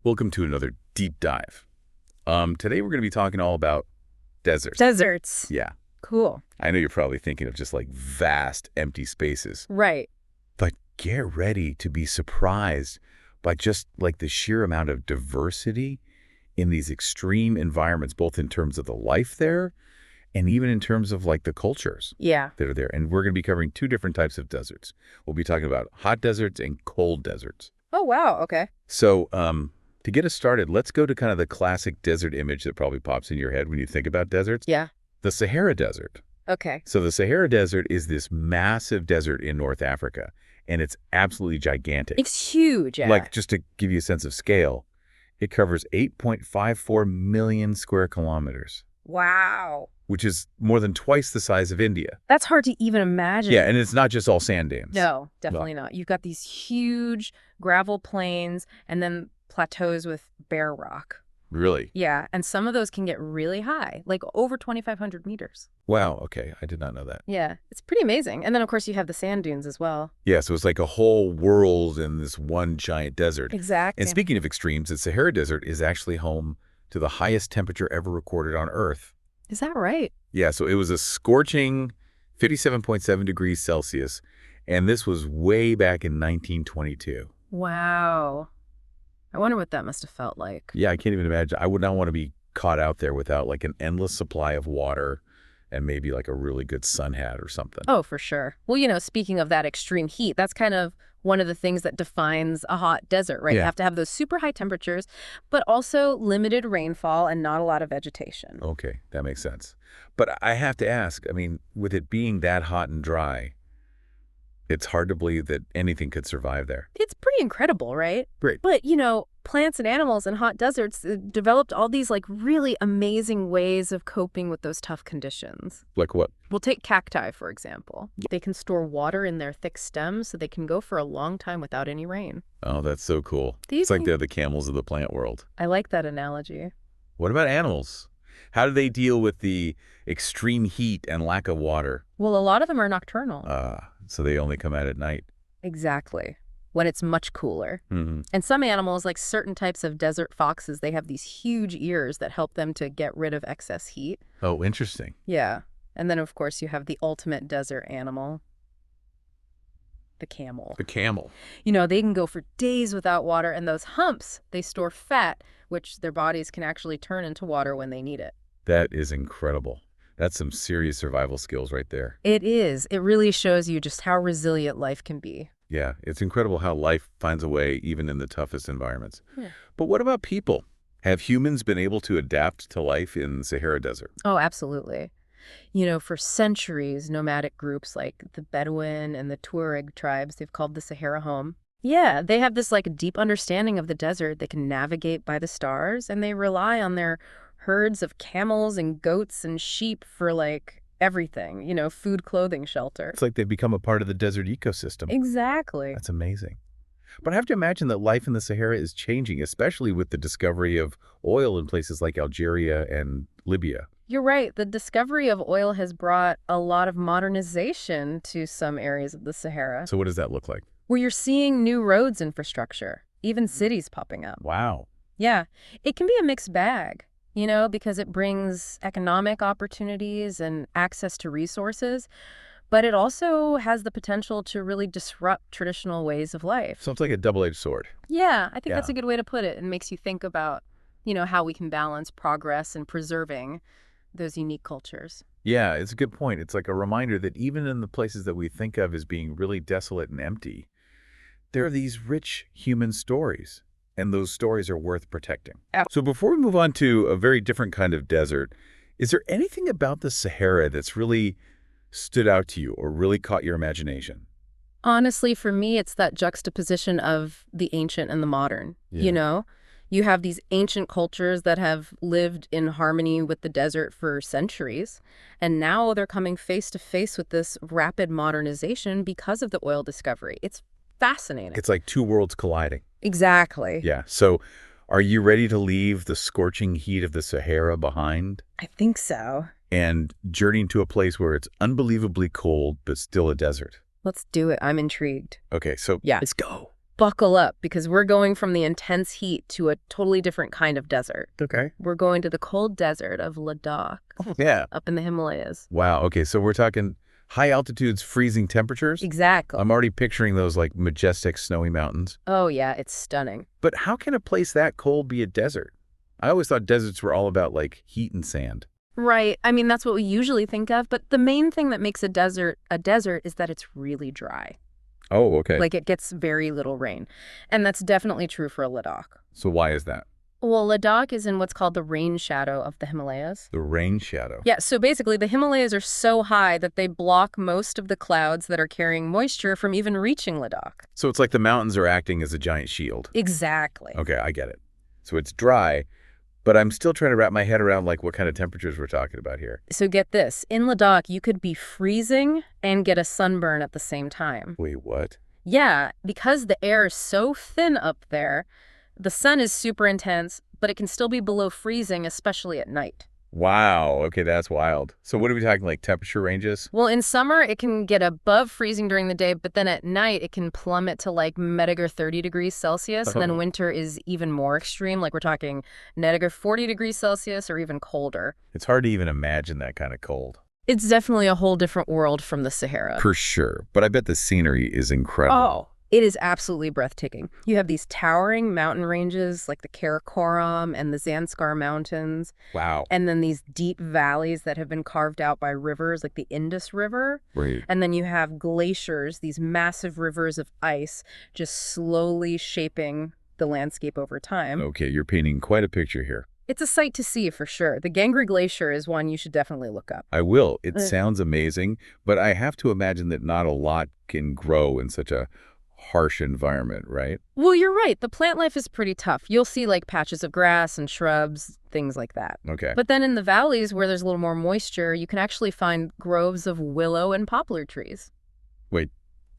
Welcome to another deep dive. Today we're going to be talking all about deserts. Deserts. Yeah. Cool. I know you're probably thinking of just like vast empty spaces, Right. but get ready to be surprised by just like the sheer amount of diversity in these extreme environments, both in terms of the life there and even in terms of like the cultures Yeah. that are there. And we're going to be covering two different types of deserts. We'll be talking about hot deserts and cold deserts. Oh, wow. Okay. So, to get us started, let's go to kind of the classic desert image that probably pops in your head when you think about deserts. Yeah. The Sahara Desert. Okay. So the Sahara Desert is this massive desert in North Africa, and it's absolutely gigantic. It's huge. Yeah. Like, just to give you a sense of scale, it covers 8.54 million square kilometers, Wow. which is more than twice the size of India. That's hard to even imagine. Yeah, and it's not just all sand dunes. No, definitely not. You've got these huge gravel plains and then plateaus with bare rock. Really? Yeah. And some of those can get really high, like over 2,500 meters. Wow, okay, I did not know that. Yeah. It's pretty amazing. And then, of course, you have the sand dunes as well. Yeah, so it's like a whole world in this one giant desert. Exactly. And speaking of extremes, the Sahara Desert is actually home to the highest temperature ever recorded on Earth. Is that right? Yeah, so it was a scorching 57.7 degrees Celsius, and this was way back in 1922. Wow. I wonder what that must have felt like. Yeah, I can't even imagine. I would not want to be caught out there without like an endless supply of water and maybe like a really good sun hat or something. Oh, for sure. Well, speaking of that extreme heat, that's kind of one of the things that defines a hot desert, right? You Yeah. have to have those super high temperatures, but also limited rainfall and not a lot of vegetation. Okay, that makes sense. But I have to ask, I mean, with it being that hot and dry, it's hard to believe that anything could survive there. It's pretty incredible, right? Great. But, plants and animals in hot deserts developed all these like really amazing ways of coping with those tough conditions. Like what? We'll take cacti, for example. They can store water in their thick stems so they can go for a long time without any rain. Oh, that's so cool. These It's like things- they're the camels of the plant world. I like that analogy. What about animals? How do they deal with the extreme heat and lack of water? Well, a lot of them are nocturnal. So they only come out at night. Exactly. When it's much cooler. Mm-hmm. And some animals, like certain types of desert foxes, they have these huge ears that help them to get rid of excess heat. Oh, interesting. Yeah. And then, of course, you have the ultimate desert animal, the camel. The camel. They can go for days without water, and those humps, they store fat, which their bodies can actually turn into water when they need it. That is incredible. That's some serious survival skills right there. It is. It really shows you just how resilient life can be. Yeah, it's incredible how life finds a way even in the toughest environments. Yeah. But what about people? Have humans been able to adapt to life in the Sahara Desert? Oh, absolutely. For centuries, nomadic groups like the Bedouin and the Tuareg tribes, they've called the Sahara home. Yeah, they have this like deep understanding of the desert. They can navigate by the stars, and they rely on their herds of camels and goats and sheep for like everything, food, clothing, shelter. It's like they've become a part of the desert ecosystem. Exactly. That's amazing. But I have to imagine that life in the Sahara is changing, especially with the discovery of oil in places like Algeria and Libya. You're right. The discovery of oil has brought a lot of modernization to some areas of the Sahara, So what does that look like? where you're seeing new roads infrastructure, even cities popping up. Wow. Yeah, it can be a mixed bag, because it brings economic opportunities and access to resources, but it also has the potential to really disrupt traditional ways of life. So it's like a double-edged sword. Yeah, I think that's Yeah. a good way to put it. It makes you think about, how we can balance progress and preserving those unique cultures. Yeah, it's a good point. It's like a reminder that even in the places that we think of as being really desolate and empty, there are these rich human stories, and those stories are worth protecting. So before we move on to a very different kind of desert, is there anything about the Sahara that's really stood out to you or really caught your imagination? Honestly, for me, it's that juxtaposition of the ancient and the modern. Yeah. You have these ancient cultures that have lived in harmony with the desert for centuries, and now they're coming face to face with this rapid modernization because of the oil discovery. It's fascinating. It's like two worlds colliding. Exactly. Yeah. So are you ready to leave the scorching heat of the Sahara behind I think so. and journey to a place where it's unbelievably cold but still a desert? Let's do it. I'm intrigued. Okay, so Yeah. let's go. buckle up because we're going from the intense heat to a totally different kind of desert. Okay. We're going to the cold desert of Ladakh. Yeah. Up in the Himalayas. Wow. Okay. So we're talking high altitudes, freezing temperatures? Exactly. I'm already picturing those like majestic snowy mountains. Oh, yeah. It's stunning. But how can a place that cold be a desert? I always thought deserts were all about like heat and sand. Right. I mean, that's what we usually think of. But the main thing that makes a desert is that it's really dry. Oh, okay. Like it gets very little rain. And that's definitely true for Ladakh. So why is that? Well, Ladakh is in what's called the rain shadow of the Himalayas. The rain shadow. Yeah, so basically the Himalayas are so high that they block most of the clouds that are carrying moisture from even reaching Ladakh. So it's like the mountains are acting as a giant shield. Exactly. Okay, I get it. So it's dry, but I'm still trying to wrap my head around like what kind of temperatures we're talking about here. So get this. In Ladakh, you could be freezing and get a sunburn at the same time. Wait, what? Yeah, because the air is so thin up there, the sun is super intense, but it can still be below freezing, especially at night. Wow. Okay, that's wild. So what are we talking, like temperature ranges? Well, in summer, it can get above freezing during the day, but then at night, it can plummet to like -30 degrees Celsius. And then winter is even more extreme, like we're talking -40 degrees Celsius or even colder. It's hard to even imagine that kind of cold. It's definitely a whole different world from the Sahara. For sure. But I bet the scenery is incredible. Oh, it is absolutely breathtaking. You have these towering mountain ranges like the Karakoram and the Zanskar Mountains. Wow. And then these deep valleys that have been carved out by rivers like the Indus River. Right. And then you have glaciers, these massive rivers of ice, just slowly shaping the landscape over time. Okay, you're painting quite a picture here. It's a sight to see for sure. The Gangri Glacier is one you should definitely look up. I will. It sounds amazing, but I have to imagine that not a lot can grow in such a harsh environment, right? Well, you're right. The plant life is pretty tough. You'll see like patches of grass and shrubs, things like that. Okay. But then in the valleys where there's a little more moisture, you can actually find groves of willow and poplar trees. Wait,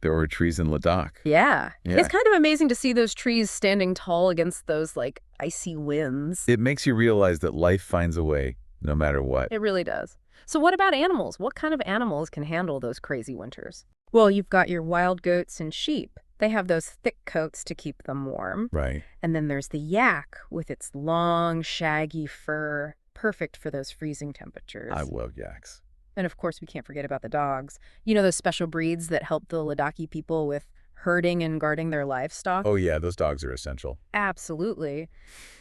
there were trees in Ladakh. Yeah. Yeah. It's kind of amazing to see those trees standing tall against those like icy winds. It makes you realize that life finds a way no matter what. It really does. So what about animals? What kind of animals can handle those crazy winters? Well, you've got your wild goats and sheep. They have those thick coats to keep them warm. Right. And then there's the yak with its long, shaggy fur, perfect for those freezing temperatures. I love yaks. And of course, we can't forget about the dogs. You know those special breeds that help the Ladakhi people with herding and guarding their livestock? Oh yeah, those dogs are essential. Absolutely.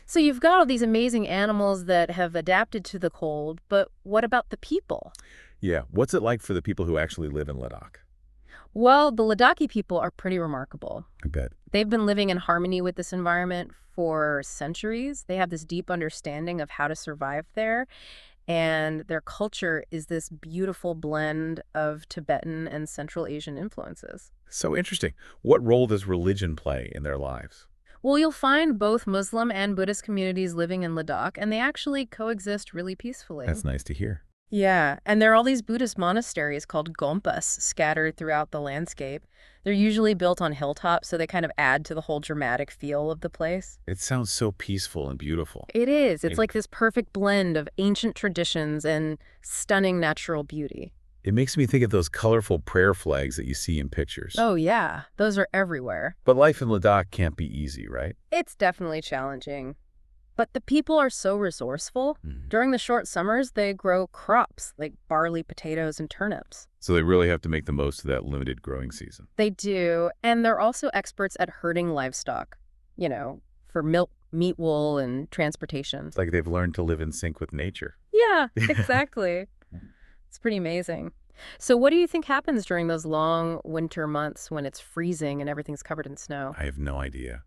So you've got all these amazing animals that have adapted to the cold, but what about the people? Yeah, what's it like for the people who actually live in Ladakh? Well, the Ladakhi people are pretty remarkable. I bet. They've been living in harmony with this environment for centuries. They have this deep understanding of how to survive there. And their culture is this beautiful blend of Tibetan and Central Asian influences. So interesting. What role does religion play in their lives? Well, you'll find both Muslim and Buddhist communities living in Ladakh, and they actually coexist really peacefully. That's nice to hear. Yeah, and there are all these Buddhist monasteries called gompas scattered throughout the landscape. They're usually built on hilltops, so they kind of add to the whole dramatic feel of the place. It sounds so peaceful and beautiful. It is. It's It- like this perfect blend of ancient traditions and stunning natural beauty. It makes me think of those colorful prayer flags that you see in pictures. Oh, yeah. Those are everywhere. But life in Ladakh can't be easy, right? It's definitely challenging. But the people are so resourceful. During the short summers, they grow crops like barley, potatoes, and turnips. So they really have to make the most of that limited growing season. They do. And they're also experts at herding livestock, for milk, meat, wool, and transportation. It's like they've learned to live in sync with nature. Yeah, exactly. It's pretty amazing. So what do you think happens during those long winter months when it's freezing and everything's covered in snow? I have no idea.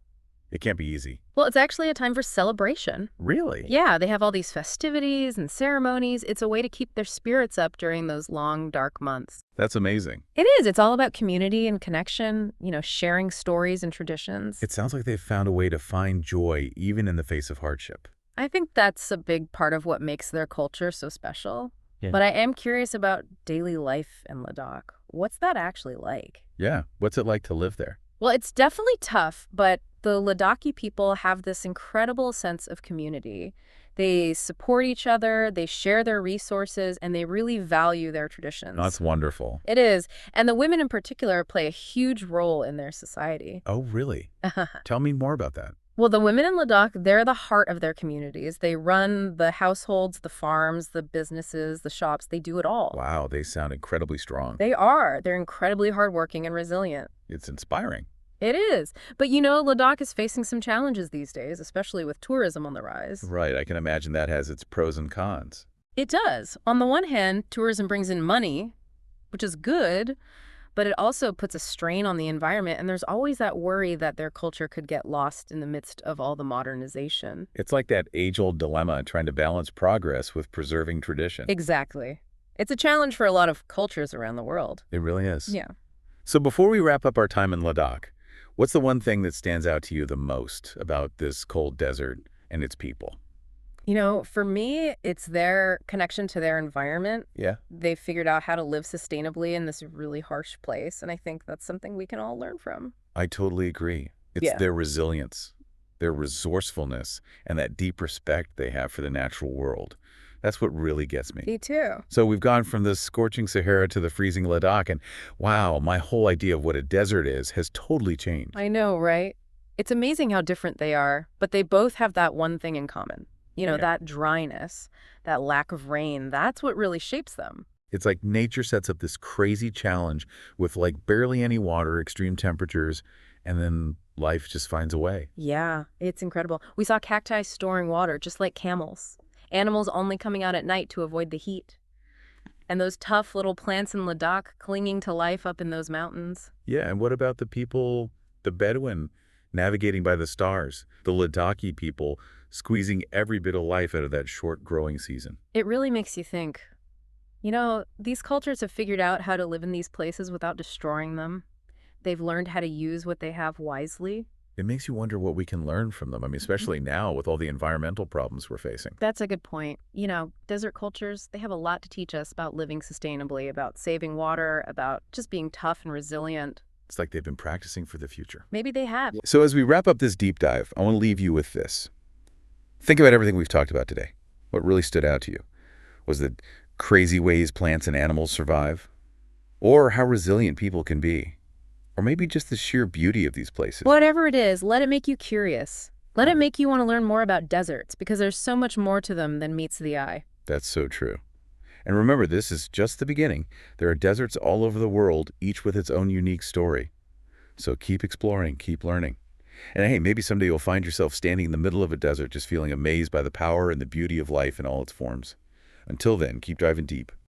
It can't be easy. Well, it's actually a time for celebration. Really? Yeah, they have all these festivities and ceremonies. It's a way to keep their spirits up during those long, dark months. That's amazing. It is. It's all about community and connection, sharing stories and traditions. It sounds like they've found a way to find joy even in the face of hardship. I think that's a big part of what makes their culture so special. Yeah. But I am curious about daily life in Ladakh. What's that actually like? Yeah. What's it like to live there? Well, it's definitely tough, but The Ladakhi people have this incredible sense of community. They support each other, they share their resources, and they really value their traditions. That's wonderful. It is. And the women in particular play a huge role in their society. Oh, really? Tell me more about that. Well, the women in Ladakh, they're the heart of their communities. They run the households, the farms, the businesses, the shops. They do it all. Wow, they sound incredibly strong. They are. They're incredibly hardworking and resilient. It's inspiring. It is. But Ladakh is facing some challenges these days, especially with tourism on the rise. Right, I can imagine that has its pros and cons. It does. On the one hand, tourism brings in money, which is good, but it also puts a strain on the environment, and there's always that worry that their culture could get lost in the midst of all the modernization. It's like that age-old dilemma trying to balance progress with preserving tradition. Exactly. It's a challenge for a lot of cultures around the world. It really is. Yeah. So before we wrap up our time in Ladakh, what's the one thing that stands out to you the most about this cold desert and its people? For me, it's their connection to their environment. Yeah? They've figured out how to live sustainably in this really harsh place, and I think that's something we can all learn from. I totally agree. It's Yeah. their resilience, their resourcefulness, and that deep respect they have for the natural world. That's what really gets me. Me too. So we've gone from the scorching Sahara to the freezing Ladakh, and wow, my whole idea of what a desert is has totally changed. I know, right? It's amazing how different they are, but they both have that one thing in common. Yeah. That dryness, that lack of rain, that's what really shapes them. It's like nature sets up this crazy challenge with like barely any water, extreme temperatures, and then life just finds a way. Yeah, it's incredible. We saw cacti storing water, just like camels. Animals only coming out at night to avoid the heat. And those tough little plants in Ladakh clinging to life up in those mountains. Yeah, and what about the people, the Bedouin, navigating by the stars, the Ladakhi people squeezing every bit of life out of that short growing season? It really makes you think. These cultures have figured out how to live in these places without destroying them. They've learned how to use what they have wisely. It makes you wonder what we can learn from them. I mean, especially now with all the environmental problems we're facing. That's a good point. Desert cultures, they have a lot to teach us about living sustainably, about saving water, about just being tough and resilient. It's like they've been practicing for the future. Maybe they have. So as we wrap up this deep dive, I want to leave you with this. Think about everything we've talked about today. What really stood out to you? Was the crazy ways plants and animals survive? Or how resilient people can be? Or maybe just the sheer beauty of these places? Whatever it is, let it make you curious. Let it make you want to learn more about deserts, because there's so much more to them than meets the eye. That's so true. And remember, this is just the beginning. There are deserts all over the world, each with its own unique story. So keep exploring, keep learning. And hey, maybe someday you'll find yourself standing in the middle of a desert just feeling amazed by the power and the beauty of life in all its forms. Until then, keep driving deep.